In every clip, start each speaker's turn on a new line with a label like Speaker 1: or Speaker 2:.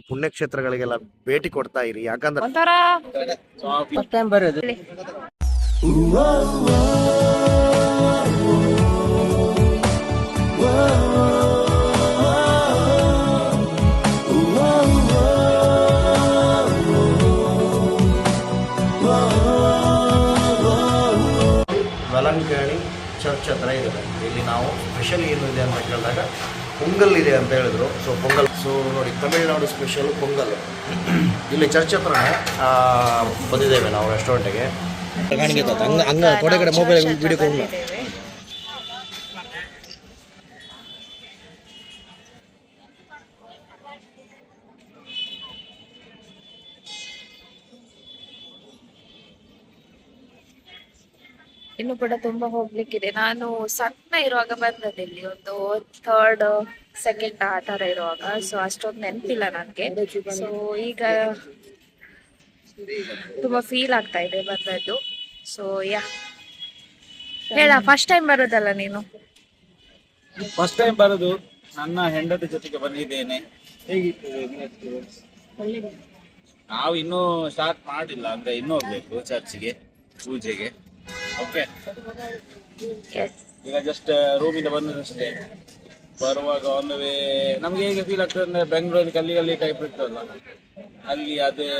Speaker 1: ಪುಣ್ಯಕ್ಷೇತ್ರಗಳಿಗೆಲ್ಲ ಭೇಟಿ ಕೊಡ್ತಾ ಇರಿ, ಯಾಕಂದ್ರೆ
Speaker 2: ಒಂಥರ
Speaker 3: ಫಸ್ಟ್ ಟೈಮ್ ಬರೋದು.
Speaker 1: ವೆಲಂಕಣಿ ಚರ್ಚ್ ಹತ್ರ ಇದೆ. ಇಲ್ಲಿ ನಾವು ಸ್ಪೆಷಲ್ ಏನು ಇದೆ ಅಂತ ಕೇಳಿದಾಗ ಪೊಂಗಲ್ ಇದೆ ಅಂತ ಹೇಳಿದ್ರು. ಸೊ ಪೊಂಗಲ್, ಸೊ ನೋಡಿ ತಮಿಳುನಾಡು ಸ್ಪೆಷಲ್ ಪೊಂಗಲ್. ಇಲ್ಲಿ ಚರ್ಚ್ ಹತ್ರನೇ ಬಂದಿದ್ದೇವೆ ನಾವು ರೆಸ್ಟೋರೆಂಟಿಗೆ. ಹಂಗ ಕೊಡೆ ಕಡೆ ಮೊಬೈಲ್ ವಿಡಿಯೋ ಕೊಡೋಣ.
Speaker 2: ಇನ್ನು ಕೂಡ ತುಂಬಾ ಹೋಗ್ಲಿಕ್ಕಿದೆ. ನಾನು ಸಣ್ಣ ಇರುವಾಗ ಬಂದದ್ದು ಇಲ್ಲಿ, ಒಂದು 3rd 2nd ಆ ತರ ಇರುವಾಗ. ಸೊ ಅಷ್ಟೊಂದು ನೆನಪಿಲ್ಲ ನನ್ಗೆ. ಸೊ ಈಗ ತುಂಬಾ ಫೀಲ್ ಆಗ್ತಾ ಇದೆ ಬಂದದ್ದು. ಸೊ ಹೇಳ, ಫಸ್ಟ್ ಟೈಮ್ ಬರೋದಲ್ಲ ನೀನು?
Speaker 3: ಫಸ್ಟ್ ಟೈಮ್ ಬರೋದು, ನನ್ನ ಹೆಂಡತಿ ಜೊತೆಗೆ ಬಂದಿದ್ದೇನೆ. ಹೇಗಿತ್ತು? ನಾವು ಇನ್ನೂ ಸ್ಟಾರ್ಟ್ ಮಾಡಿಲ್ಲ, ಅಂದ್ರೆ ಇನ್ನೂ ಹೋಗ್ಬೇಕು ಚರ್ಚ್ಗೆ ಪೂಜೆಗೆ. ಓಕೆ, ಈಗ ಜಸ್ಟ್ ರೂಮಿಂದ ಬಂದದಷ್ಟೇ. ಬರುವಾಗ ಒಂದು ನಮ್ಗೆ ಹೇಗೆ ಫೀಲ್ ಆಗ್ತದೆ ಅಂದ್ರೆ, ಬೆಂಗಳೂರಲ್ಲಿ ಗಲ್ಲಿ ಟೈಪ್ ಇರ್ತದಲ್ಲ, ಅಲ್ಲಿ ಅದೇ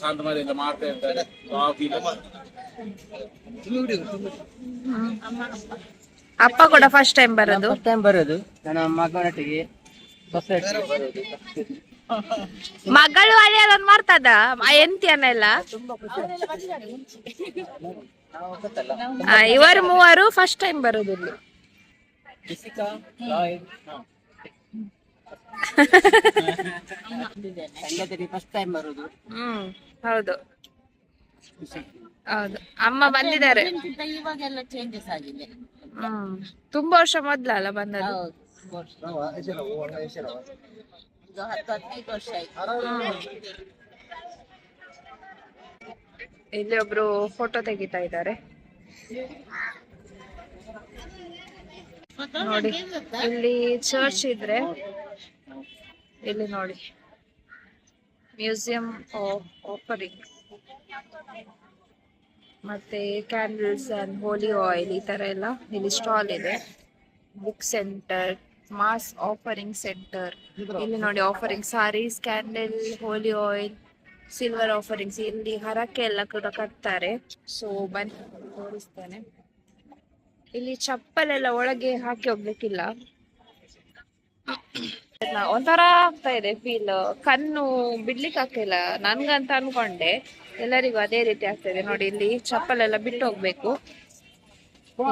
Speaker 3: ಶಾಂತ ಮನೆಯಿಂದ ಮಾಡ್ತಾ ಇರ್ತಾರೆ. ಆ ಫೀಲ್.
Speaker 2: ಅಪ್ಪ ಕೂಡ ಫಸ್ಟ್ ಟೈಮ್ ಬರೋದು?
Speaker 3: ಫಸ್ಟ್ ಟೈಮ್ ಬರೋದು, ನನ್ನ ಮಗನೊಟ್ಟಿಗೆ ಸೊಸೈಟಿಗೆ ಬರೋದು.
Speaker 2: ಮಗಳು ಅಲ್ಲಿ ಅದನ್ನ ಮಾಡ್ತದ ಎಂತಿಯನ್ನೆಲ್ಲ. ಇವರು ಮೂವರು ಫಸ್ಟ್ ಟೈಮ್ ಬರೋದು ಇಲ್ಲಿ.
Speaker 3: ಫಸ್ಟ್ ಟೈಮ್ ಬರೋದು.
Speaker 2: ಹೌದು ಹೌದು, ಅಮ್ಮ ಬಂದಿದ್ದಾರೆ.
Speaker 4: ಇವಾಗೆಲ್ಲ ಚೇಂಜಸ್ ಆಗಿದೆ.
Speaker 2: ತುಂಬಾ ವರ್ಷ ಮೊದ್ಲಲ್ಲ ಬಂದದ್ದು.
Speaker 4: ಈಗ 10-15 ವರ್ಷ ಆಯ್ತು.
Speaker 2: ಇಲ್ಲಿ ಒಬ್ರು ಫೋಟೋ ತೆಗಿತಾ ಇದ್ದಾರೆ ನೋಡಿ. ಇಲ್ಲಿ ಚರ್ಚ್ ಇದ್ರೆ ಇಲ್ಲಿ ನೋಡಿ, ಮ್ಯೂಸಿಯಂ ಆಫ್ ಆಫರಿಂಗ್, ಮತ್ತೆ ಕ್ಯಾಂಡಲ್ಸ್ ಅಂಡ್ ಹೋಲಿ ಆಯಿಲ್, ಈ ತರ ಎಲ್ಲ ಇಲ್ಲಿ ಸ್ಟಾಲ್ ಇದೆ. Book centre, mass offering centre. ಇಲ್ಲಿ ನೋಡಿ offering saris, candle, holy oil, silver offerings. ಇಲ್ಲಿ ಹರಕೆ ಎಲ್ಲ ಕೂಡ ಕಟ್ತಾರೆ. ಸೊ ಬನ್ನಿ ತೋರಿಸ್ತೇನೆ. ಇಲ್ಲಿ ಚಪ್ಪಲೆಲ್ಲ ಒಳಗೆ ಹಾಕಿ ಹೋಗ್ಲಿಕ್ಕಿಲ್ಲ. ಒಂಥರ ಆಗ್ತಾ ಇದೆ ಫೀಲ್, ಕಣ್ಣು ಬಿಡ್ಲಿಕ್ಕೆ ಆಗ್ತಿಲ್ಲ ನನ್ಗಂತ ಅನ್ಕೊಂಡೆ. ಎಲ್ಲರಿಗೂ ಅದೇ ರೀತಿ ಆಗ್ತದೆ ನೋಡಿ. ಇಲ್ಲಿ ಚಪ್ಪಲೆಲ್ಲ ಬಿಟ್ಟು ಹೋಗ್ಬೇಕು.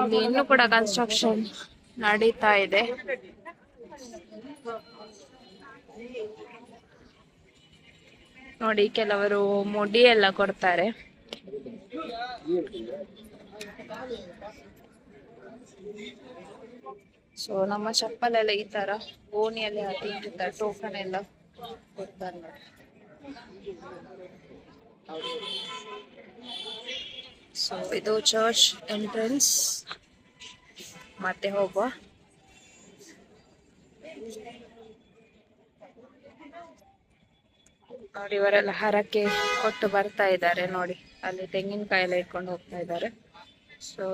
Speaker 2: ಇಲ್ಲಿ ಇನ್ನೂ ಕೂಡ ಕನ್ಸ್ಟ್ರಕ್ಷನ್ ನಡೀತಾ ಇದೆ. ನೋಡಿ, ಕೆಲವರು ಮುಡಿ ಎಲ್ಲ ಕೊಡ್ತಾರೆ. ಸೊ ನಮ್ಮ ಚಪ್ಪಲೆಲ್ಲ ಈ ತರ ಓಣಿಯಲ್ಲಿ ಹಾಕಿ ಇಟ್ಟಿರ್ತಾರೆ. ಟೋಕನ್ ಎಲ್ಲ ಕೊಡ್ತಾರೆ ನೋಡಿ. ಸೊ ಇದು ಚರ್ಚ್ ಎಂಟ್ರೆನ್ಸ್. ಮತ್ತೆ ಹೋಗುವ. ನೋಡಿ, ಇವರೆಲ್ಲ ಹರಕೆ ಕೊಟ್ಟು ಬರ್ತಾ ಇದ್ದಾರೆ ನೋಡಿ. ಅಲ್ಲಿ ತೆಂಗಿನಕಾಯಿ ಎಲ್ಲ ಇಟ್ಕೊಂಡು ಹೋಗ್ತಾ ಇದ್ದಾರೆ. ಸೊ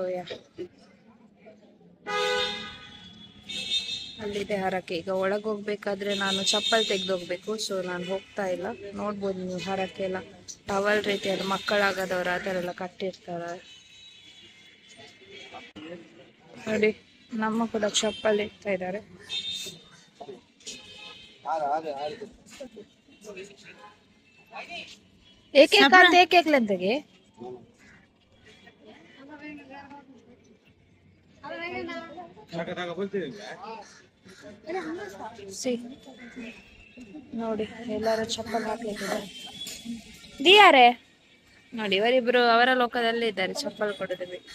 Speaker 2: ಅಲ್ಲಿದೆ ಹರಕೆ. ಈಗ ಒಳಗೆ ಹೋಗ್ಬೇಕಾದ್ರೆ ನಾನು ಚಪ್ಪಲ್ ತೆಗೆದು ಹೋಗ್ಬೇಕು. ಸೊ ನಾನು ಹೋಗ್ತಾ ಇಲ್ಲ. ನೋಡ್ಬೋದು ನೀವು, ಹರಕೆ ಎಲ್ಲ ಟವಲ್ ರೀತಿಯಲ್ಲಿ ಮಕ್ಕಳಾಗದವ್ರು ಆ ಥರ ಎಲ್ಲ ಕಟ್ಟಿರ್ತಾರೆ ನೋಡಿ. ನಮ್ಮ ಕೂಡ ಚಪ್ಪಲ್ ಇಡ್ತಾ ಇದ್ದಾರೆ. ಏಕೆ ಲೆಂತೆಗೆ ನೋಡಿ, ಎಲ್ಲರೂ ಚಪ್ಪಲ್ ಹಾಕ್ಲಿಕ್ಕಿದ್ದಾರೆ. ದಿಯಾರೆ ನೋಡಿ, ಇವರಿಬ್ರು ಅವರ ಲೋಕದಲ್ಲೇ ಇದ್ದಾರೆ, ಚಪ್ಪಲ್ ಕೊಡೋದು ಬಿಟ್ಟು.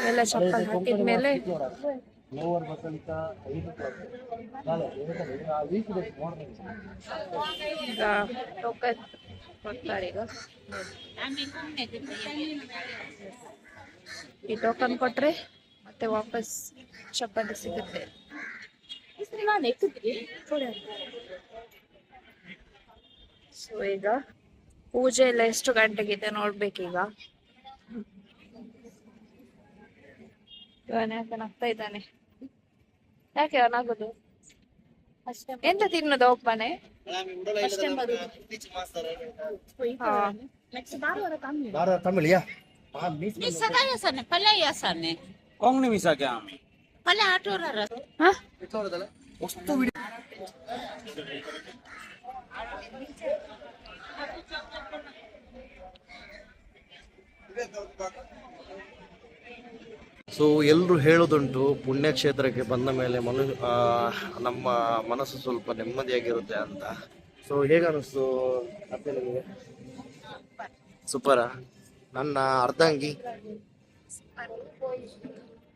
Speaker 2: ಎಲ್ಲ ಚಪ್ಪಲ್ ಹಾಕಿದ್ಮೇಲೆ ಈಗ ಟೋಕನ್ ಕೊಡ್ತಾರೆ. ಈಗ ಈ ಟೋಕನ್ ಕೊಟ್ರೆ ಮತ್ತೆ ವಾಪಸ್ ಚಪಾತಿ ಸಿಗುತ್ತೆ. ಸೊ ಈಗ ಪೂಜೆ ಎಲ್ಲ ಎಷ್ಟು ಗಂಟೆಗಿದೆ ನೋಡ್ಬೇಕೀಗ. ಇವನ್ ಯಾಕೆ ನಗ್ತಾ ಇದ್ದಾನೆ? ಯಾಕೆ ಅವನಾಗುದು? ಎಂತ ತಿನ್ನೋದು ಒಪ್ಪನೆ?
Speaker 1: ತಮಿಳ್ ಯಾ
Speaker 4: Sagaja sana, palaya sana.
Speaker 3: Kong ni misa kya ami?
Speaker 4: Pala atorara.
Speaker 1: ವಸ್ತು ಸೊ ಎಲ್ಲರೂ ಹೇಳೋದುಂಟು ಪುಣ್ಯಕ್ಷೇತ್ರಕ್ಕೆ ಬಂದ ಮೇಲೆ ನಮ್ಮ ಮನಸ್ಸು ಸ್ವಲ್ಪ ನೆಮ್ಮದಿಯಾಗಿರುತ್ತೆ ಅಂತ. ಸೊ ಹೇಗನ್ನಿಸ್ತು ಅತ್ತೆ ನಿಮಗೆ? ಸೂಪರಾ? ನನ್ನ ಅರ್ಧಾಂಗಿ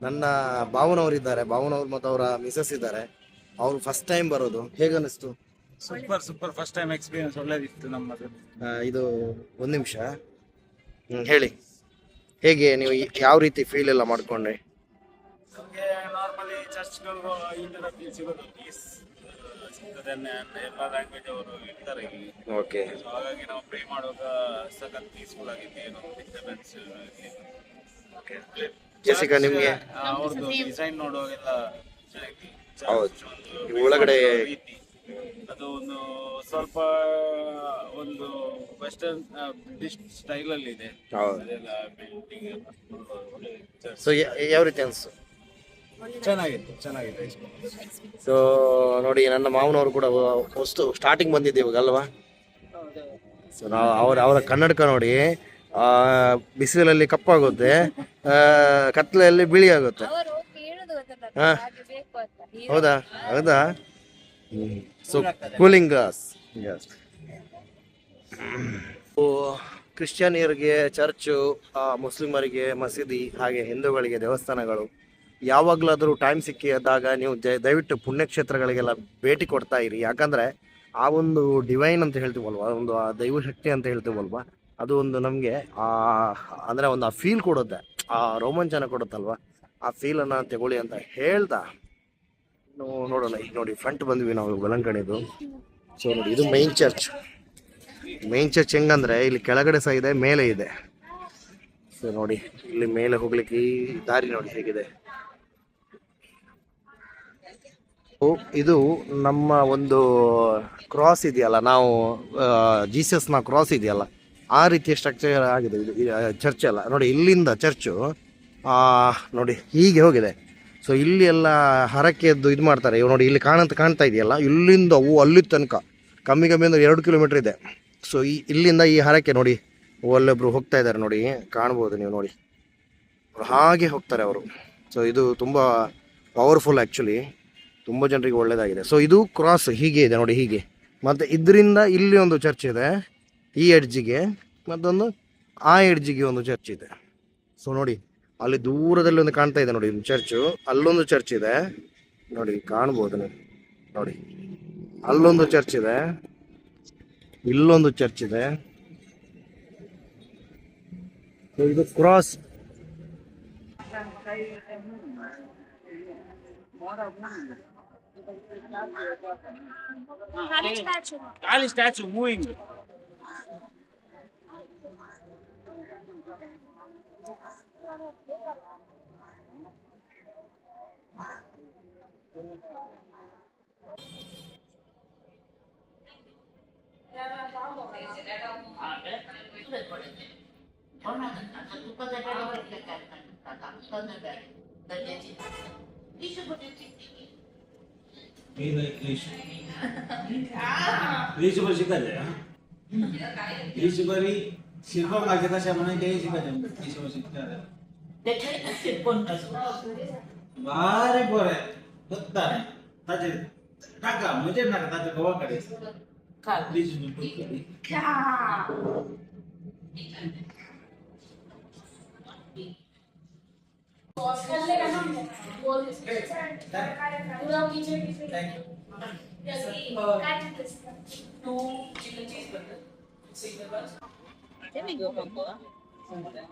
Speaker 1: ನನ್ನ ಭಾವನವರಿದ್ದಾರೆ, ಭಾವನವ್ರು ಮತ್ತು ಅವರ ಮಿಸಸ್ ಇದ್ದಾರೆ. ಅವ್ರು ಫಸ್ಟ್ ಟೈಮ್ ಬರೋದು. ಹೇಗನ್ನಿಸ್ತು?
Speaker 3: ಸೂಪರ್ ಫಸ್ಟ್ ಟೈಮ್ ಎಕ್ಸ್ಪೀರಿಯನ್ಸ್ ಒಳ್ಳೇದಿತ್ತು ನಮ್ಮದು.
Speaker 1: ಇದು ಒಂದು ನಿಮಿಷ ಹೇಳಿ, ಹೇಗೆ ನೀವು ಯಾವ ರೀತಿ ಫೀಲ್ ಎಲ್ಲ ಮಾಡ್ಕೊಂಡ್ರಿ?
Speaker 3: ನಮಗೆ ನಾರ್ಮಲಿ ಚರ್ಚ್ಗಳು ಈ ತರ ಫೀಲ್ ಸಿಗೋದು, ಪೀಸ್ ಸಿಗ್ತದೆ. ಎಲ್ಲ ಲ್ಯಾಂಗ್ವೇಜ್ ಅವರು ಇರ್ತಾರೆ ಇಲ್ಲಿ.
Speaker 1: ಓಕೆ.
Speaker 3: ಸೊ ಹಾಗಾಗಿ ನಾವು ಪ್ರೇ ಮಾಡುವಾಗ ಸಖತ್ ಪೀಸ್ಫುಲ್ ಆಗಿದೆ, ಏನೋ ಡಿಸ್ಟರ್ಬೆನ್ಸ್
Speaker 1: ಜೆಸಿಕಾ ನಿಮ್ಗೆ?
Speaker 3: ಅವ್ರದ್ದು ಡಿಸೈನ್ ನೋಡುವಾಗೆಲ್ಲ ಚೆನ್ನಾಗಿ.
Speaker 1: ಹೌದು, ಒಳಗಡೆ
Speaker 3: ರೀತಿ ಅದು ಒಂದು ಸ್ವಲ್ಪ ಒಂದು ವೆಸ್ಟರ್ನ್ ಬ್ರಿಟಿಷ್ ಸ್ಟೈಲ್ ಅಲ್ಲಿ ಇದೆ.
Speaker 1: ಹೌದು.
Speaker 3: ಅದೆಲ್ಲ ಬಿಲ್ಡಿಂಗ್
Speaker 1: ಸೊ ಯಾವ ರೀತಿ ಅನ್ಸ್ತು?
Speaker 3: ಚೆನ್ನಾಗಿತ್ತು.
Speaker 1: ಸೊ ನೋಡಿ, ನನ್ನ ಮಾವನವರು ಕೂಡ ಹೊಸ್ತು ಸ್ಟಾರ್ಟಿಂಗ್ ಬಂದಿದ್ದೆ ಇವಾಗ ಅಲ್ವಾ? ಸೊ ನಾವು ಅವರ ಕನ್ನಡಕ ನೋಡಿ, ಬಿಸಿಲಲ್ಲಿ ಕಪ್ಪಾಗುತ್ತೆ, ಕತ್ಲೆಯಲ್ಲಿ ಬಿಳಿ ಆಗುತ್ತೆ. ಹಾ, ಹೌದಾ? So cooling glass. ಕ್ರಿಶ್ಚಿಯನಿಯರಿಗೆ ಚರ್ಚು, ಮುಸ್ಲಿಮರಿಗೆ ಮಸೀದಿ, ಹಾಗೆ ಹಿಂದೂಗಳಿಗೆ ದೇವಸ್ಥಾನಗಳು. ಯಾವಾಗಲಾದರೂ ಟೈಮ್ ಸಿಕ್ಕಿದಾಗ ನೀವು ದಯವಿಟ್ಟು ಪುಣ್ಯಕ್ಷೇತ್ರಗಳಿಗೆಲ್ಲ ಭೇಟಿ ಕೊಡ್ತಾ ಇರಿ. ಯಾಕಂದರೆ ಆ ಒಂದು ಡಿವೈನ್ ಅಂತ ಹೇಳ್ತೀವಲ್ವ, ಒಂದು ಆ ದೈವಶಕ್ತಿ ಅಂತ ಹೇಳ್ತೀವಲ್ವ, ಅದು ಒಂದು ನಮಗೆ ಅಂದರೆ ಒಂದು ಆ ಫೀಲ್ ಕೊಡುತ್ತೆ, ಆ ರೋಮಾಂಚನ ಕೊಡುತ್ತಲ್ವ, ಆ ಫೀಲನ್ನು ತಗೊಳ್ಳಿ ಅಂತ ಹೇಳ್ತಾ ನೋಡೋಣ. ಈಗ ನೋಡಿ ಫ್ರಂಟ್ ಬಂದ್ವಿ ನಾವು ಬಲಂಕಣಿದು. ಸೊ ನೋಡಿ, ಇದು ಮೈನ್ ಚರ್ಚ್. ಹೆಂಗಂದ್ರೆ ಇಲ್ಲಿ ಕೆಳಗಡೆ ಸಹ ಇದೆ, ಮೇಲೆ ಇದೆ. ಸೊ ನೋಡಿ, ಇಲ್ಲಿ ಮೇಲೆ ಹೋಗ್ಲಿಕ್ಕೆ ಈ ದಾರಿ ನೋಡಿ ಹೇಗಿದೆ. ಇದು ನಮ್ಮ ಒಂದು ಕ್ರಾಸ್ ಇದೆಯಲ್ಲ, ನಾವು ಜೀಸಸ್ನ ಕ್ರಾಸ್ ಇದೆಯಲ್ಲ, ಆ ರೀತಿಯ ಸ್ಟ್ರಕ್ಚರ್ ಆಗಿದೆ ಇದು ಚರ್ಚ್ ಎಲ್ಲ. ನೋಡಿ, ಇಲ್ಲಿಂದ ಚರ್ಚು ನೋಡಿ ಹೀಗೆ ಹೋಗಿದೆ. ಸೊ ಇಲ್ಲಿ ಎಲ್ಲ ಹರಕೆದ್ದು ಇದು ಮಾಡ್ತಾರೆ. ಇವು ನೋಡಿ, ಇಲ್ಲಿ ಕಾಣ್ತಾ ಇದೆಯಲ್ಲ, ಇಲ್ಲಿಂದ ಅಲ್ಲಿ ತನಕ ಕಮ್ಮಿ ಅಂದ್ರೆ 2 ಕಿಲೋಮೀಟರ್ ಇದೆ. ಸೊ ಇಲ್ಲಿಂದ ಈ ಹರಕೆ ನೋಡಿ, ಅಲ್ಲೊಬ್ರು ಹೋಗ್ತಾ ಇದ್ದಾರೆ ನೋಡಿ, ಕಾಣ್ಬೋದು ನೀವು ನೋಡಿ, ಹಾಗೆ ಹೋಗ್ತಾರೆ ಅವರು. ಸೊ ಇದು ತುಂಬ ಪವರ್ಫುಲ್ ಆ್ಯಕ್ಚುಲಿ, ತುಂಬ ಜನರಿಗೆ ಒಳ್ಳೆಯದಾಗಿದೆ. ಸೊ ಇದು ಕ್ರಾಸ್ ಹೀಗೆ ಇದೆ ನೋಡಿ, ಹೀಗೆ. ಮತ್ತು ಇದರಿಂದ ಇಲ್ಲಿ ಒಂದು ಚರ್ಚ್ ಇದೆ, ಈ ಎಡ್ಜಿಗೆ, ಮತ್ತೊಂದು ಆ ಎಡ್ಜಿಗೆ ಒಂದು ಚರ್ಚ್ ಇದೆ. ಸೊ ನೋಡಿ, ಅಲ್ಲಿ ದೂರದಲ್ಲಿ ಒಂದು ಕಾಣ್ತಾ ಇದೆ ನೋಡಿ ಚರ್ಚು, ಅಲ್ಲೊಂದು ಚರ್ಚ್ ಇದೆ ನೋಡಿ, ಕಾಣ್ಬೋದು ನೀವು ನೋಡಿ, ಅಲ್ಲೊಂದು ಚರ್ಚ್ ಇದೆ, ಇಲ್ಲೊಂದು ಚರ್ಚ್ ಇದೆ. ಇದು ಕ್ರಾಸ್.
Speaker 3: ಖಾಲಿ ಸ್ಟ್ಯಾಚು ಮೂವಿಂಗ್. शिल्प माझे कशा म्हणून ते शिकायचं बारे बरे होता ताजे टाका म्हणजे नका ताजे गव्हाकडे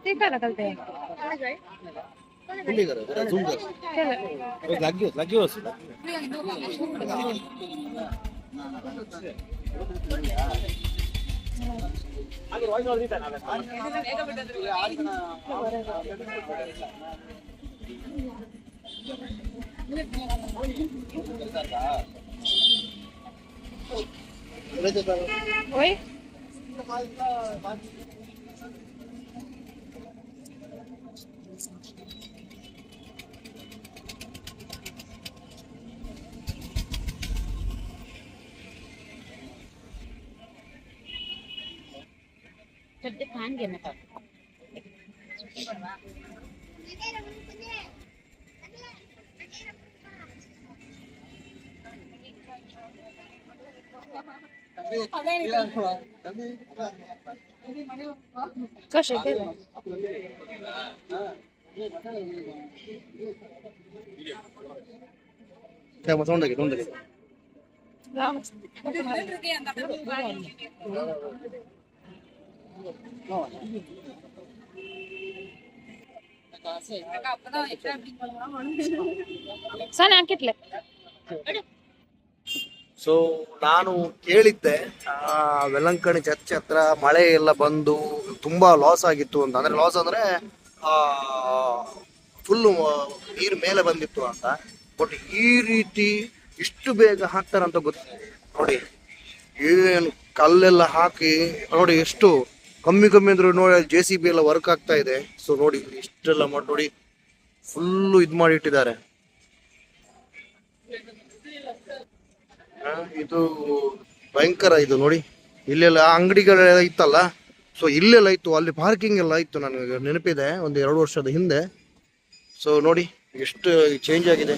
Speaker 2: ते करा करते
Speaker 1: फुल्ली करा जरा झूम कर लगी हो
Speaker 2: ओए
Speaker 4: सध्या फॅन घे ना
Speaker 2: कसे ते
Speaker 1: क्या बताऊं लगे
Speaker 2: राम ಸಣ್ಣ ಹಾಕಿಟ್ಲೆ
Speaker 1: ಸೊ ನಾನು ಕೇಳಿದ್ದೆ ವೆಲ್ಲಂಕಣಿ ಚರ್ಚ್ ಹತ್ರ ಮಳೆ ಎಲ್ಲ ಬಂದು ತುಂಬಾ ಲಾಸ್ ಆಗಿತ್ತು ಅಂತ. ಅಂದ್ರೆ ಲಾಸ್ ಅಂದ್ರೆ ಫುಲ್ಲು ನೀರು ಮೇಲೆ ಬಂದಿತ್ತು ಅಂತ. ಬಟ್ ಈ ರೀತಿ ಇಷ್ಟು ಬೇಗ ಹಾಕ್ತಾರಂತ ಗೊತ್ತು ನೋಡಿ. ಏನು ಕಲ್ಲೆಲ್ಲ ಹಾಕಿ ನೋಡಿ, ಎಷ್ಟು ಕಮ್ಮಿ ಅಂದ್ರು ನೋಡಿ. JCB ಎಲ್ಲ ವರ್ಕ್ ಆಗ್ತಾ ಇದೆ. ಸೊ ನೋಡಿ ಇಷ್ಟೆಲ್ಲ ಮಾಡಿ ನೋಡಿ, ಫುಲ್ಲು ಇದು ಮಾಡಿ ಇಟ್ಟಿದ್ದಾರೆ. ಇದು ಭಯಂಕರ ಇದು ನೋಡಿ. ಇಲ್ಲೆಲ್ಲ ಅಂಗಡಿಗಳೆಲ್ಲ ಇತ್ತಲ್ಲ, ಸೊ ಇಲ್ಲೆಲ್ಲ ಇತ್ತು, ಅಲ್ಲಿ ಪಾರ್ಕಿಂಗ್ ಎಲ್ಲ ಇತ್ತು. ನನಗೆ ನೆನಪಿದೆ ಒಂದು 2 ವರ್ಷದ ಹಿಂದೆ. ಸೊ ನೋಡಿ ಎಷ್ಟು ಚೇಂಜ್ ಆಗಿದೆ.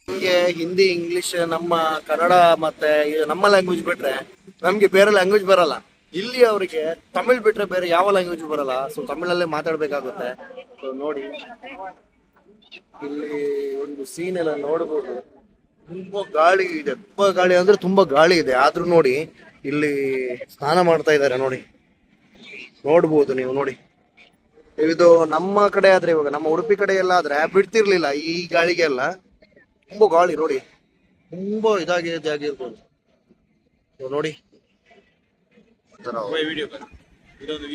Speaker 1: ನಮಗೆ ಹಿಂದಿ, ಇಂಗ್ಲಿಷ್, ನಮ್ಮ ಕನ್ನಡ ಮತ್ತೆ ನಮ್ಮ ಲ್ಯಾಂಗ್ವೇಜ್ ಬಿಟ್ರೆ ನಮ್ಗೆ ಬೇರೆ ಲ್ಯಾಂಗ್ವೇಜ್ ಬರಲ್ಲ. ಇಲ್ಲಿ ಅವರಿಗೆ ತಮಿಳ್ ಬಿಟ್ರೆ ಬೇರೆ ಯಾವ ಲ್ಯಾಂಗ್ವೇಜ್ ಬರಲ್ಲ. ಸೊ ತಮಿಳಲ್ಲೇ ಮಾತಾಡ್ಬೇಕಾಗುತ್ತೆ. ಸೊ ನೋಡಿ ಇಲ್ಲಿ ಒಂದು ಸೀನ್ ಎಲ್ಲ ನೋಡ್ಬೋದು. ತುಂಬಾ ಗಾಳಿ ಇದೆ, ತುಂಬಾ ಗಾಳಿ ಅಂದ್ರೆ ತುಂಬಾ ಗಾಳಿ ಇದೆ. ಆದ್ರೂ ನೋಡಿ ಇಲ್ಲಿ ಸ್ನಾನ ಮಾಡ್ತಾ ಇದ್ದಾರೆ ನೋಡಿ, ನೋಡ್ಬೋದು ನೀವು ನೋಡಿ. ಇದು ನಮ್ಮ ಕಡೆ ಆದ್ರೆ, ಇವಾಗ ನಮ್ಮ ಉಡುಪಿ ಕಡೆ ಎಲ್ಲ ಆದ್ರೆ ಬಿಡ್ತಿರ್ಲಿಲ್ಲ ಈ ಗಾಳಿಗೆಲ್ಲ. ತುಂಬಾ ಗಾಳಿ ನೋಡಿ, ತುಂಬಾ ಆಗಿರ್ಬೋದು ನೋಡಿ.
Speaker 3: ವಿಡಿಯೋ ಇದೊಂದು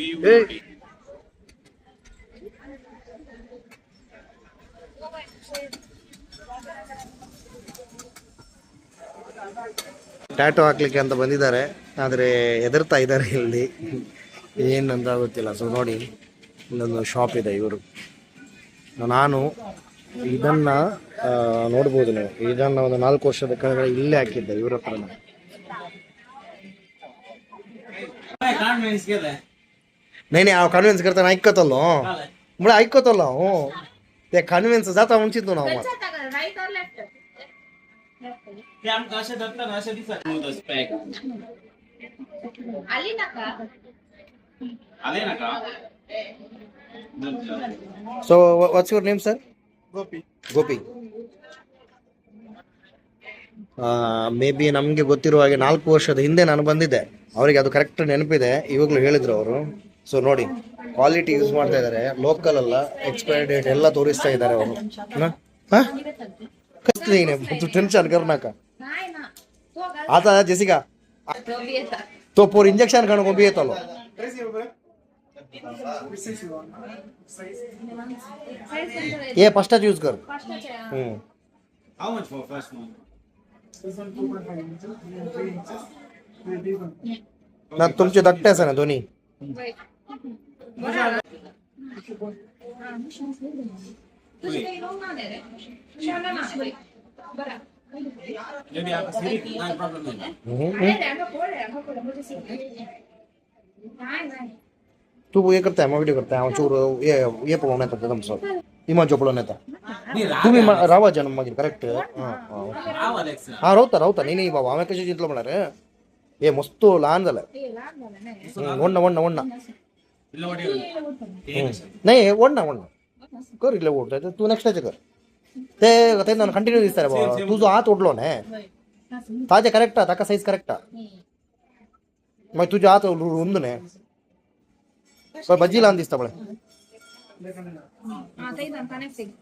Speaker 1: ಟ್ಯಾಟೋ ಹಾಕ್ಲಿಕ್ಕೆ ಅಂತ ಬಂದಿದ್ದಾರೆ, ಆದ್ರೆ ಹೆದರ್ತಾ ಇದ್ದಾರೆ ಇಲ್ಲಿ, ಏನಂತ ಗೊತ್ತಿಲ್ಲ. ಸೊ ನೋಡಿ ಇಲ್ಲೊಂದು ಶಾಪ್ ಇದೆ. ಇವರು ನಾನು ಇದನ್ನ ನೋಡ್ಬೋದು ನೀವು. ಇದನ್ನ ಒಂದು 4 ವರ್ಷದ ಕೆಳಗಡೆ ಇಲ್ಲೇ ಹಾಕಿದ್ದೆ ಇವ್ರ ಹತ್ರ. नाही नाही कन्व्हिन्स करताना ऐकतलो मुळे ऐकतलो ते कन्व्हिन्स जाता म्हणतो ना
Speaker 2: राईट और लेफ्ट आली नका
Speaker 1: so what's your name sir? Gopi. May be ನಮಗೆ ಗೊತ್ತಿರೋ ಹಾಗೆ 4 ವರ್ಷದ ಹಿಂದೆ ನಾನು ಬಂದಿದ್ದೆ. ಅವರಿಗೆ ಅದು ಕರೆಕ್ಟ್ ನೆನಪಿದೆ, ಇವಾಗಲೂ ಹೇಳಿದ್ರು ಅವರು. ಸೊ ನೋಡಿ ಕ್ವಾಲಿಟಿ ಯೂಸ್ ಮಾಡ್ತಾ ಇದ್ದಾರೆ, ಲೋಕಲ್ ಅಲ್ಲ, ಎಕ್ಸ್ಪೈರಿ ಡೇಟ್ ಎಲ್ಲ ತೋರಿಸ್ತಾ ಇದ್ದಾರೆ ಅವರು. टेन्शन कर नका आता जेसिका तो पोर इंजेक्शन खाणं उभी येतलो ये फर्स्ट यूज कर.
Speaker 3: How much for first one?
Speaker 1: ना तुमचे दट्टे आहे ना दोन्ही.
Speaker 3: यदि आप सिर्फ नहीं प्रॉब्लम नहीं
Speaker 1: तू ये करता है, मैं वीडियो करता है चूर ये पवना येतात तुमचं इमा झोपडून येतात तुम्ही रावा जन्म मागील करेक्ट. हा रावता नाही बाबा आम्ही कशी जिंकलो म्हणणार हे मस्त लहान झालं. ओढणं नाही ओढणं कर इले ओढतोय तू नेक्स्ट कर ते ನಾನು ಕಂಟಿನ್ಯೂ ದಿಸ್ತಾರೆ ಬಾಬಾ तुझो हात ओढलोने ताजे करेक्ट ताका साईज करेक्ट मग तुझे हात रुंदने ಬಜ್ಜಿಲ ಅಂದಿಸ್ತಾ ಬಳೆ
Speaker 2: ಅಂತಾನೆ ಸಿಗ್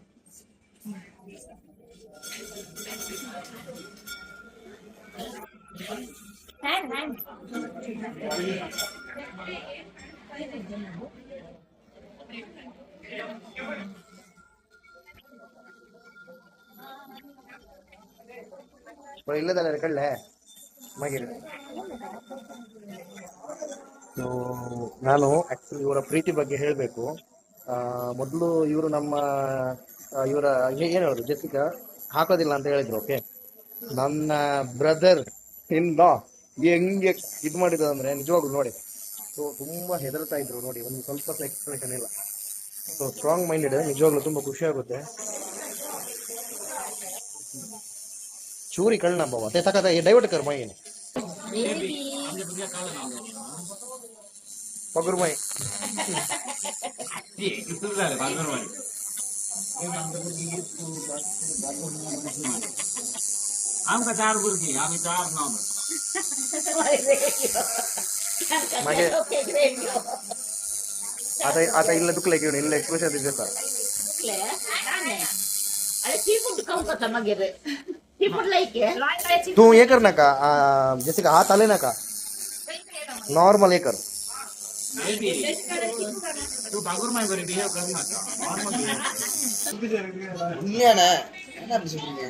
Speaker 1: ಇಲ್ಲದಲ್ಲ ಕಳ್ಳೆ ಮಗಿರಿ. ಸೊ ನಾನು ಆ್ಯಕ್ಚುಲಿ ಇವರ ಪ್ರೀತಿ ಬಗ್ಗೆ ಹೇಳಬೇಕು. ಮೊದಲು ಇವರು ನಮ್ಮ ಇವರ ಏನು ಹೇಳೋದು ಜೆಸಿಕಾ ಹಾಕೋದಿಲ್ಲ ಅಂತ ಹೇಳಿದ್ರು. ಓಕೆ, ನನ್ನ ಬ್ರದರ್ ಇಂದ ಹೆಂಗೆ ಇದು ಮಾಡಿದ್ರು ಅಂದರೆ ನಿಜವಾಗ್ಲು ನೋಡಿ. ಸೊ ತುಂಬ ಹೆದರ್ತಾ ಇದ್ರು ನೋಡಿ, ಒಂದು ಸ್ವಲ್ಪ ಎಕ್ಸ್ಪ್ರೆಷನ್ ಇಲ್ಲ. ಸೊ ಸ್ಟ್ರಾಂಗ್ ಮೈಂಡೆಡ್, ನಿಜವಾಗ್ಲೂ ತುಂಬ ಖುಷಿ ಆಗುತ್ತೆ. ಚೂರಿ ಕಳ್ಳ ಬಾವ ते तक ಡೈವರ್ಟ್ कर ಮೈ पगुर मई
Speaker 3: आमका 4 बुरकी आम्ही 4 नाव
Speaker 1: मागे आता इल्ल दुखले घेऊन इल्ल एक्सप्रेशन दिसत
Speaker 4: अरे सीफूड खाऊ का मगेरे सीफूड लाइक
Speaker 1: तू हे कर नका जसे का हात आले नका नॉर्मल हे कर
Speaker 3: बेबी तू बागुर माय बरे बिहेव कर ना नॉर्मल
Speaker 5: உண்மையான என்ன அப்படி சொல்றீங்க?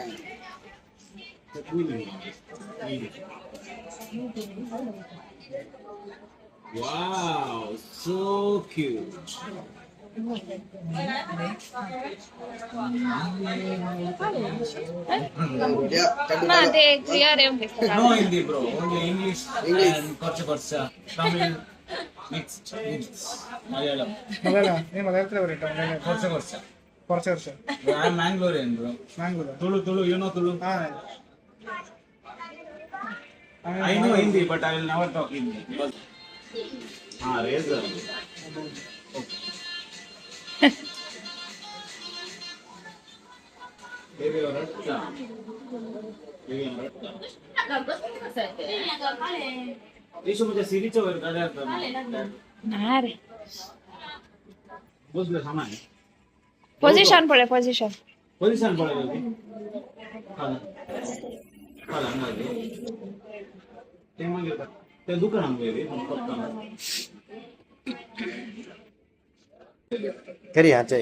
Speaker 3: wow so cute
Speaker 2: Ma te criare un po'.
Speaker 3: no hindi bro only english and korcha tamil mixed malayalam korcha I'm Mangalorean bro Tulu you know Tulu I know Hindi but I will never talk Hindi because razor baby oratta Isso मुझे series over कर रहा था
Speaker 2: Are.
Speaker 3: बुझले सामान
Speaker 2: Position pole position.
Speaker 3: Position पड़ेगा खाला खाला ना दे ते मागे ते दुकान आंगे पक्का
Speaker 1: ಕರಿ ಆಚೆ.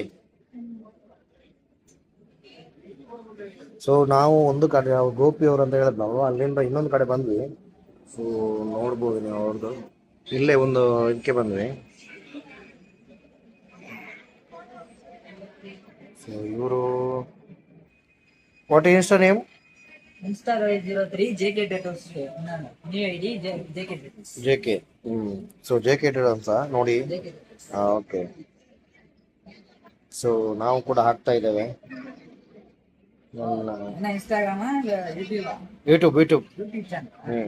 Speaker 1: ಸೊ ನಾವು ಒಂದು ಕಡೆ ಗೋಪಿ ಅವರು ಅಂತ ಹೇಳಿದ್ ನಾವು ಅಲ್ಲಿಂದ ಇನ್ನೊಂದು ಕಡೆ ಬಂದ್ವಿ. ಸೊ ನೋಡ್ಬೋದು ನೀವು ಅವ್ರದ್ದು ಇಲ್ಲೇ ಒಂದು ಇದಕ್ಕೆ ಬಂದ್ವಿ. ಸೊ ಇವರು what insta name
Speaker 5: Insta 03 JK Tattoos new ID JK Tattoos
Speaker 1: JK. So JK ಅಂತ ನೋಡಿ.
Speaker 5: JK
Speaker 1: ಓಕೆ, ಸೊ ನಾವು ಕೂಡ ಹಾಕ್ತಾ ಇದ್ದೇವೆ
Speaker 5: என்ன Instagram
Speaker 1: YouTube
Speaker 5: YouTube channel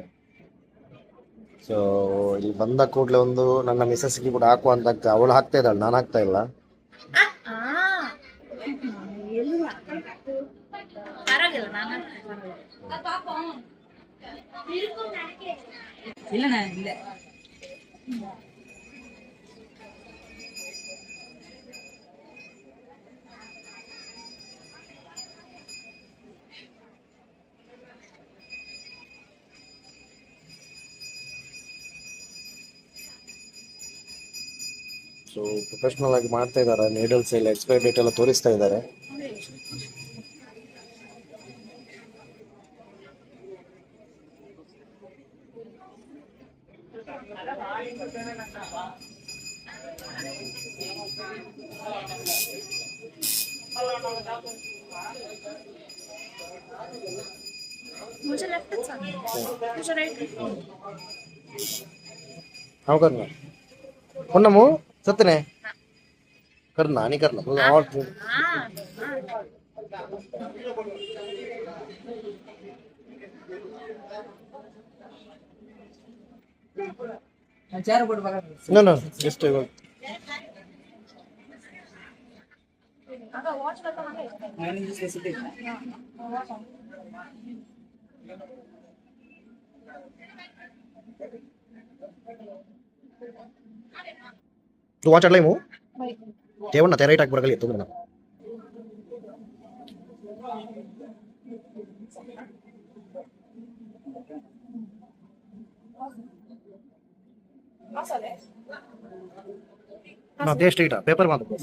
Speaker 1: so ಇಲ್ಲಿ ಬಂದ ಕೂಡಲೇ ಒಂದು ನನ್ನ ಮಿಸಸ್ಗೆ ಕೂಡ ಹಾಕುವ ಅಂತ ಆಗ್ತದೆ. ಅವಳು ಹಾಕ್ತಾ ಇದ್ದಾಳೆ, ನಾನು ಹಾಕ್ತಾ ಇಲ್ಲ.
Speaker 2: ಪರವಾಗಿಲ್ಲ ನಾನು
Speaker 5: இல்லண்ணா இல்ல
Speaker 1: ಸೊ ಪ್ರೊಫೆಷನಲ್ ಆಗಿ ಮಾಡ್ತಾ ಇದ್ದಾರೆ. ನೀಡಲ್ಸ್ ಎಲ್ಲ ಎಕ್ಸ್ಪೈರಿ ಡೇಟ್ ಎಲ್ಲ ತೋರಿಸ್ತಾ ಇದ್ದಾರೆ.
Speaker 2: मुझे लेफ्ट मुझे राइट
Speaker 1: हाँ करना पुनमु सतने करना नहीं करना और
Speaker 5: चार बोर्ड बघा
Speaker 1: नो नो जस्ट
Speaker 5: मैंने जिस रेसिपी
Speaker 1: तू वाच आडलाय मग तेवढ ना ते राईट हाक बरगली तुम्ही ना ते स्ट्रेट पेपर मात्र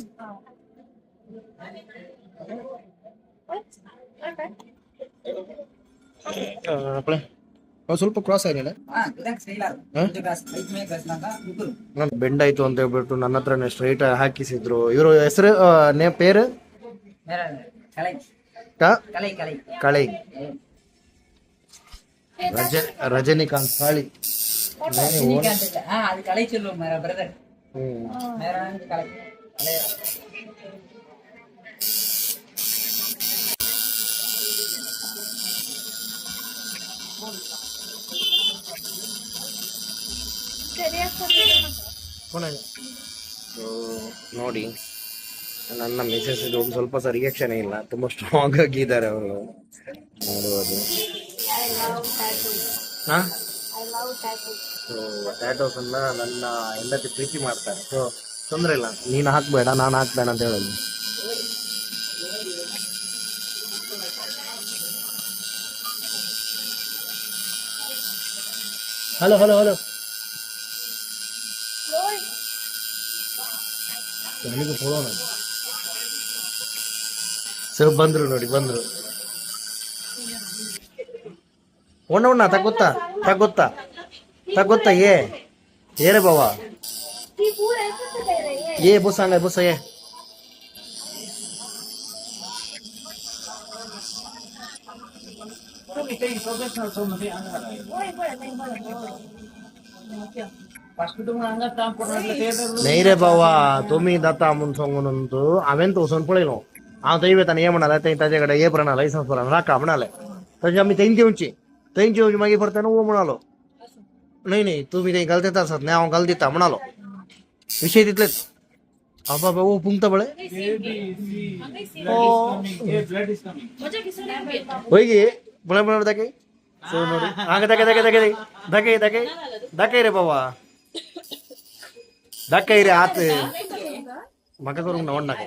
Speaker 1: आपले ಸ್ವಲ್ಪ ಕ್ರಾಸ್ ಆಗಿಲ್ಲ ನಾನು ಬೆಂಡ್ ಆಯ್ತು ಅಂತ ಹೇಳ್ಬಿಟ್ಟು ನನ್ನ ಹತ್ರನೇ ಸ್ಟ್ರೈಟ್ ಹಾಕಿಸಿದ್ರು ಇವರು ಹೆಸರು ಪೇರು ಕಳೆ ರಜನಿಕಾಂತ್ ಕಾಳಿ ನೋಡಿ ನನ್ನ ಮೆಸೇಜ್ ಒಂದು ಸ್ವಲ್ಪ ಸಹ ರಿಯಾಕ್ಷನ್ ಇಲ್ಲ ತುಂಬಾ ಸ್ಟ್ರಾಂಗ್ ಆಗಿದ್ದಾರೆ ಅವರು ನೋಡುವುದು ಟ್ಯಾಟೋಸ್ ಅನ್ನ ನನ್ನ ಹೆಂಡತಿ ಪ್ರೀತಿ ಮಾಡ್ತಾರೆ ಸೊ ತೊಂದ್ರೆ ಇಲ್ಲ ನೀನು ಹಾಕ್ಬೇಡ ನಾನು ಹಾಕ್ಬೇಡ ಅಂತ ಹೇಳೋದು ಹಲೋ ಹಲೋ ಹಲೋ ನನಗೆ ಕೊಡೋಣ ಸೊ ಬಂದ್ರು ನೋಡಿ ಬಂದ್ರು ಉಣ್ಣ ತಗೊತ್ತಾ ತಗೊತ್ತಾ ತಗೊತ್ತಾ ಏ ರೇ ಬಾವಾ ये बस आंगा बस ये नहीं रे बाबा तुम्ही दाता म्हणून सांगून हांवें तवसून पळयलो हांव थंय वेताना ये म्हणाला थंय ताजे कडेन ये प्रणाला लायसन्स प्रणाला नाका म्हणाले तशें आमी थंय येवची मागीर परताना वो म्हणालो नाही नाही तुम्ही थंय घाल दिता आसात न्ही हांव घाल दिता म्हणालो विषय तितलेच अबा बाबा पुंगता बळे होई बळे बळे दाखय सो ನೋಡಿ ಹಾಗೆ दाखय रे बाबा दाखय रे आत मका करून नवड नाके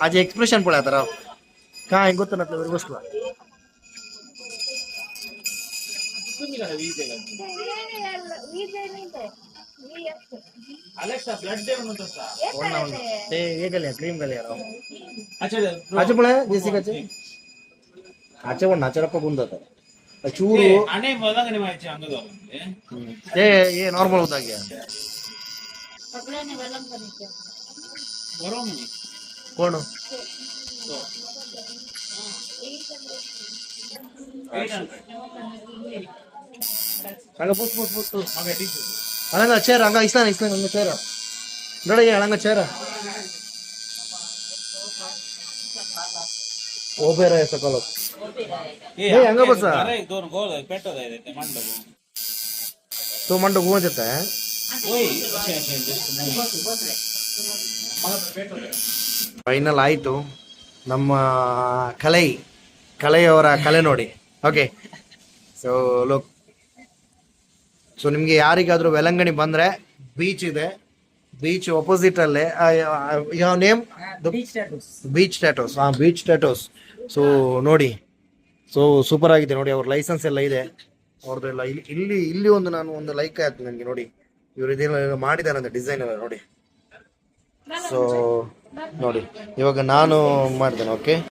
Speaker 1: आज एक्सप्रेशन पळय आता राव काय ಗೊತ್ತನತ್ಲ बरी बसला
Speaker 3: अलेक्सा ब्लड दे म्हणून तसा
Speaker 1: ते हे गेले क्रीम गेले राव
Speaker 3: अच्छा
Speaker 1: आचे पळे जेसिकाचे आचे पण नाचरप्प गुंदत चूरू
Speaker 3: अने ಮೊದಲನೇ ಮ್ಯಾಚ್ ಅಂಗದ
Speaker 1: ते ये नॉर्मल होता गया
Speaker 3: बरोबर
Speaker 1: कोण ಹಂಗ ಪುಟ್
Speaker 3: मग ठीक
Speaker 1: ಹಂಗ ಚೇರ್ ಹಂಗ ಇಸ್ಲಾನ ಹಂಗ ಚೇರ ನೋಡಯ್ಯ ಹಂಗ ಚೇರ ಓಬೇರ ಸಕಲ
Speaker 3: ए
Speaker 1: ಹಂಗ ಬಸ
Speaker 3: अरे दोन गोल पेटದ ಇದೆ ಮಂಡವು
Speaker 1: तो ಮಂಡ ಹೋಗುತ್ತೆ
Speaker 3: ಓಯ್
Speaker 1: ಫೈನಲ್ ಆಯ್ತು ನಮ್ಮ ಕಲೆಯವರ ಕಲೆ ನೋಡಿ ಓಕೆ ಸೊ ಲುಕ್ ಸೊ ನಿಮಗೆ ಯಾರಿಗಾದ್ರೂ ವೆಲಂಗಣಿ ಬಂದ್ರೆ ಬೀಚ್ ಇದೆ ಬೀಚ್ ಅಪೋಸಿಟ್ ಅಲ್ಲೇ ಯಾವ ನೇಮ್ ಬೀಚ್ ಟ್ಯಾಟೋಸ್ ಸೊ ನೋಡಿ ಸೊ ಸೂಪರ್ ಆಗಿದೆ ನೋಡಿ ಅವ್ರ ಲೈಸೆನ್ಸ್ ಎಲ್ಲ ಇದೆ ಅವ್ರದ್ದೆಲ್ಲ ಇಲ್ಲಿ ಒಂದು ಲೈಕ್ ಆಯ್ತು ನನಗೆ ನೋಡಿ ಇವರು ಇದೆಲ್ಲ ಮಾಡಿದಾರೆ ಅಂತ ಡಿಸೈನ್ ಎಲ್ಲ ನೋಡಿ ಸೊ ನೋಡಿ ಇವಾಗ ನಾನು ಮಾಡಿದ್ದೇನೆ ಓಕೆ